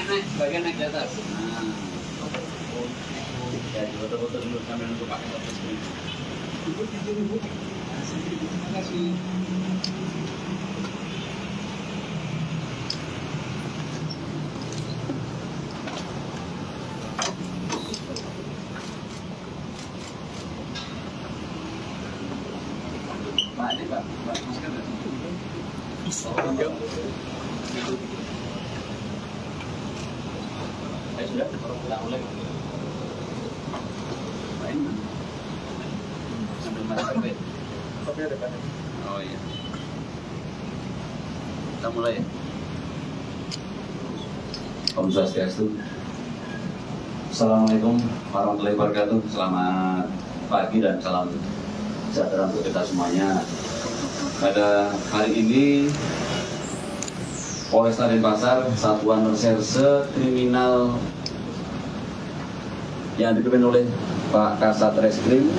Naik, bagian naik di atas. Nah, ya foto-foto dulu sambil nunggu pakai foto screen. Terima kasih. Pak, ini Pak, masker nggak? Sudah, kita mulai. Main sambil masak kopi. Kopi ada kan? Oh iya. Kita mulai ya. Om Swastiastu. Assalamualaikum warahmatullahi wabarakatuh. Selamat pagi dan salam sejahtera untuk kita semuanya. Pada hari ini Polresta Denpasar, Satuan Reserse Kriminal yang dipimpin oleh Pak Kasat Reskrim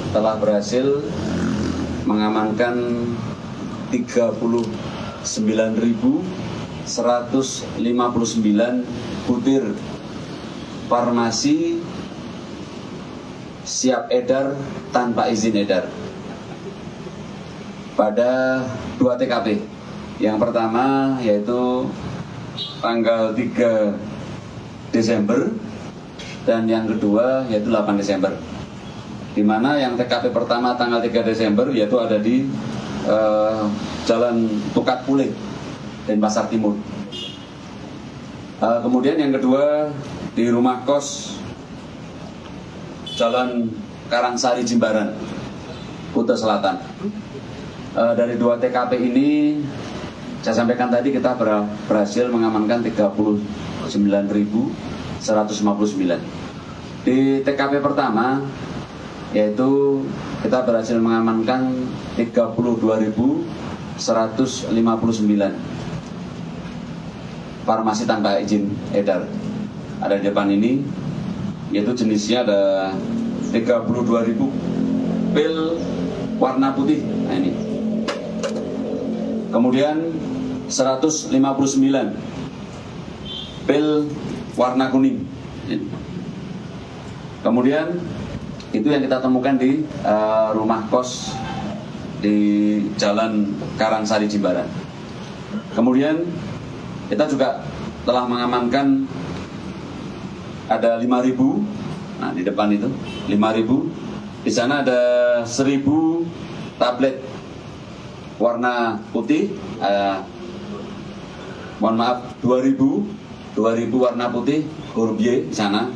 telah berhasil mengamankan 39.159 butir farmasi siap edar tanpa izin edar pada 2 TKP. Yang pertama yaitu tanggal 3 Desember dan yang kedua yaitu 8 Desember. Di mana yang TKP pertama tanggal 3 Desember yaitu ada di Jalan Tukat Pule, Denpasar Timur. Kemudian yang kedua di rumah kos Jalan Karangsari Jimbaran, Kuta Selatan. Dari 2 TKP ini saya sampaikan tadi kita berhasil mengamankan 39.159. Di TKP pertama yaitu kita berhasil mengamankan 32.159 farmasi tanpa izin edar. Ada di depan ini, yaitu jenisnya ada 32.000 pil warna putih. Nah ini. Kemudian 159 pil warna kuning. Kemudian itu yang kita temukan di rumah kos di Jalan Karangsari Jimbaran. Kemudian kita juga telah mengamankan ada 5.000. Nah di depan itu 5.000. Di sana ada 1.000 tablet warna putih. Mohon maaf, 2.000 warna putih huruf Y di sana.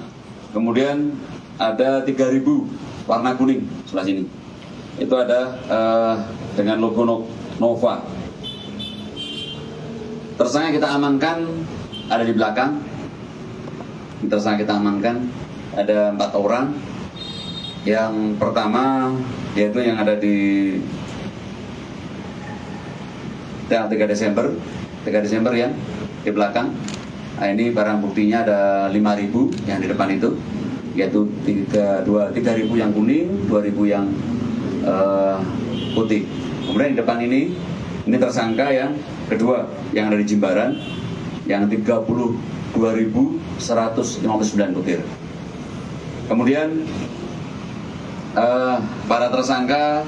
Kemudian ada 3.000 warna kuning sebelah sini. Itu ada dengan logo Nova. Tersangka kita amankan ada di belakang. Tersangka kita amankan ada 4 orang. Yang pertama yaitu yang ada di tanggal 3 Desember ya, di belakang. Nah, ini barang buktinya ada 5.000 yang di depan itu, yaitu 3.000 yang kuning, 2.000 yang putih. Kemudian di depan ini tersangka yang kedua yang ada di Jimbaran, yang 32.159 butir. Kemudian para tersangka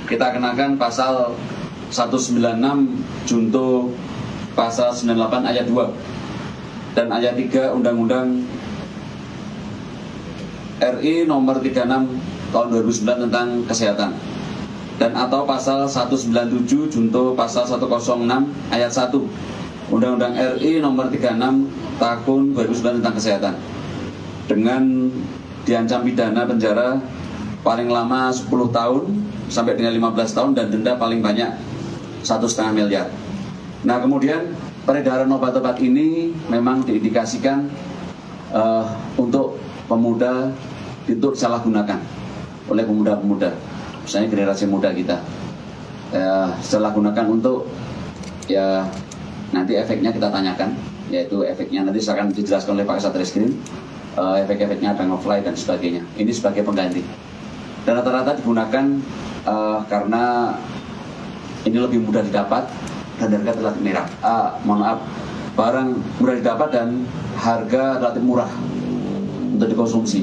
kita kenakan pasal 196 junto pasal 98 ayat 2 dan ayat 3 Undang-Undang RI nomor 36 tahun 2009 tentang kesehatan, dan atau pasal 197 junto pasal 106 ayat 1 Undang-Undang RI nomor 36 tahun 2009 tentang kesehatan, dengan diancam pidana penjara paling lama 10 tahun sampai dengan 15 tahun dan denda paling banyak 1,5 miliar. Nah kemudian peredaran obat-obat ini memang diindikasikan untuk pemuda itu disalahgunakan oleh pemuda-pemuda, misalnya generasi muda kita, disalahgunakan untuk ya nanti efeknya kita tanyakan, yaitu efeknya nanti akan dijelaskan oleh Pak Kasat Reskrim, efek-efeknya ada nge-fly dan sebagainya. Ini sebagai pengganti. Dan rata-rata digunakan karena ini lebih mudah didapat dan harga relatif barang mudah didapat dan harga relatif murah untuk dikonsumsi,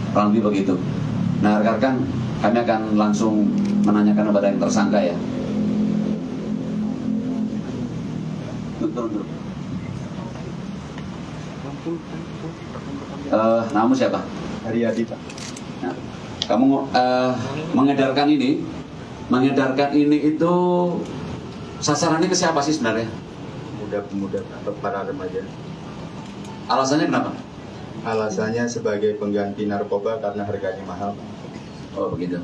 kurang lebih begitu. Nah, rekan-rekan, kami akan langsung menanyakan kepada yang tersangka ya. Namun siapa? Haryadi, Pak. Nah, kamu mengedarkan ini itu sasarannya ke siapa sih sebenarnya? Pemuda atau para remaja. Alasannya kenapa? Alasannya sebagai pengganti narkoba karena harganya mahal. Oh begitu.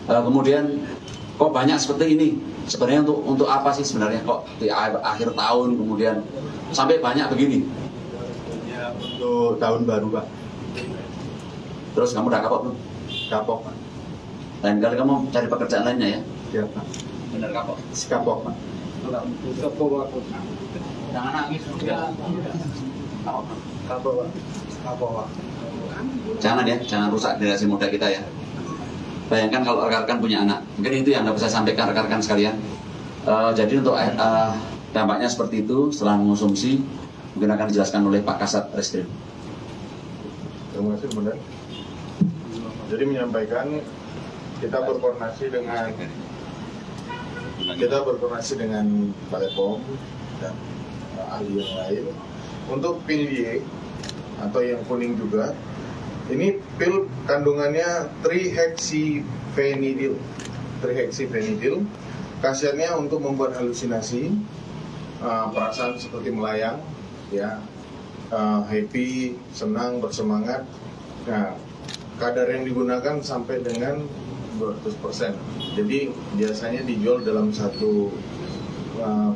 Kemudian kok banyak seperti ini? Sebenarnya untuk apa sih sebenarnya kok di akhir tahun kemudian sampai banyak begini? Ya, untuk tahun baru, Pak. Terus kamu udah kapok belum? Kapok, Pak. Lain kali kamu cari pekerjaan lainnya ya? Ya, Pak. Benar kapok. Kapok, Pak. Kapok, Pak. Jangan nangis. Kapok, Pak. Kapok, Pak. Jangan ya, jangan rusak generasi muda kita ya. Bayangkan kalau rekan-rekan punya anak, mungkin itu yang Anda bisa sampaikan rekan-rekan sekalian. Jadi untuk dampaknya seperti itu setelah mengonsumsi, mungkin akan dijelaskan oleh Pak Kasat Reskrim. Terima kasih, benar. Jadi menyampaikan kita berkoordinasi dengan Balai POM dan ahli yang lain untuk pil Y atau yang kuning juga. Ini pil kandungannya trihexyphenidil. Khasiatnya untuk membuat halusinasi, perasaan seperti melayang, ya, happy, senang, bersemangat. Nah, kadar yang digunakan sampai dengan 200%. Jadi biasanya dijual dalam satu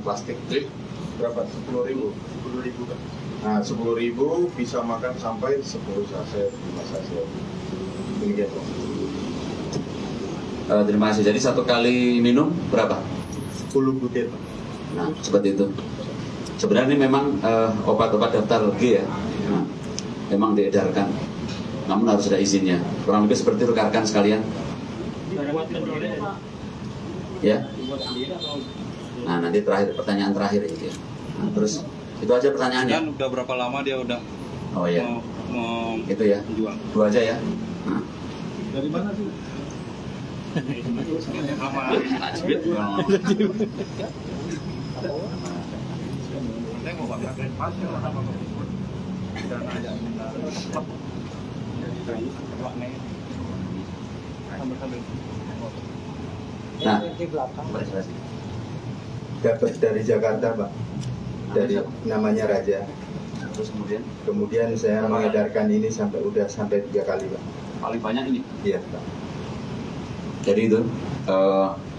plastik trip berapa? 10.000. 10.000 kan? Nah, 10.000 bisa makan sampai 10 saset, 5 saset. Demikian. Terima kasih. Jadi satu kali minum berapa? 10 butir, Pak. Nah, seperti itu. Sebenarnya ini memang obat-obat daftar G ya. Nah, memang diedarkan. Namun harus ada izinnya. Kurang lebih seperti rekan-rekan sekalian. Ya. Nah, nanti pertanyaan terakhir itu ya. Nah, terus itu aja pertanyaannya. Dan udah berapa lama dia udah Oh ya. mau Itu ya. jual? 2 aja ya. Nah. Dari mana sih? Apa? Najib. Saya mau bakar pasir apa? Dan ada Nah, Dapat dari Jakarta, Pak. Dari namanya Raja. terus Kemudian saya mengedarkan ini sampai 3 kali, Pak. paling banyak ini. Iya, Pak. Jadi itu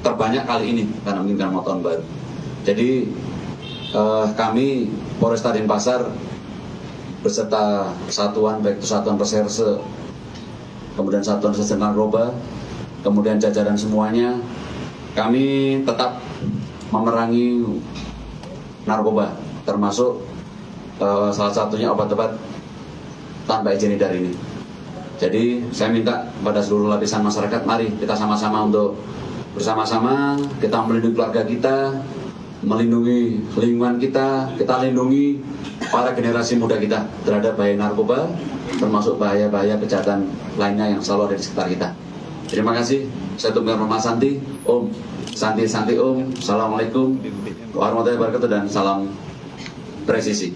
terbanyak kali ini karena mungkin karena tahun baru. Jadi kami Polresta Denpasar beserta satuan, baik itu satuan reserse, kemudian satuan reserse narkoba, kemudian jajaran semuanya, kami tetap memerangi narkoba, termasuk salah satunya obat-obat tanpa izin edar ini. Jadi saya minta kepada seluruh lapisan masyarakat, mari kita sama-sama untuk bersama-sama kita melindungi keluarga kita, melindungi lingkungan kita lindungi para generasi muda kita terhadap bahaya narkoba, termasuk bahaya-bahaya kejahatan lainnya yang selalu ada di sekitar kita. Terima kasih. Saya Tumgar Mama Santi, Om Santi Om. Assalamualaikum warahmatullahi wabarakatuh dan salam presisi.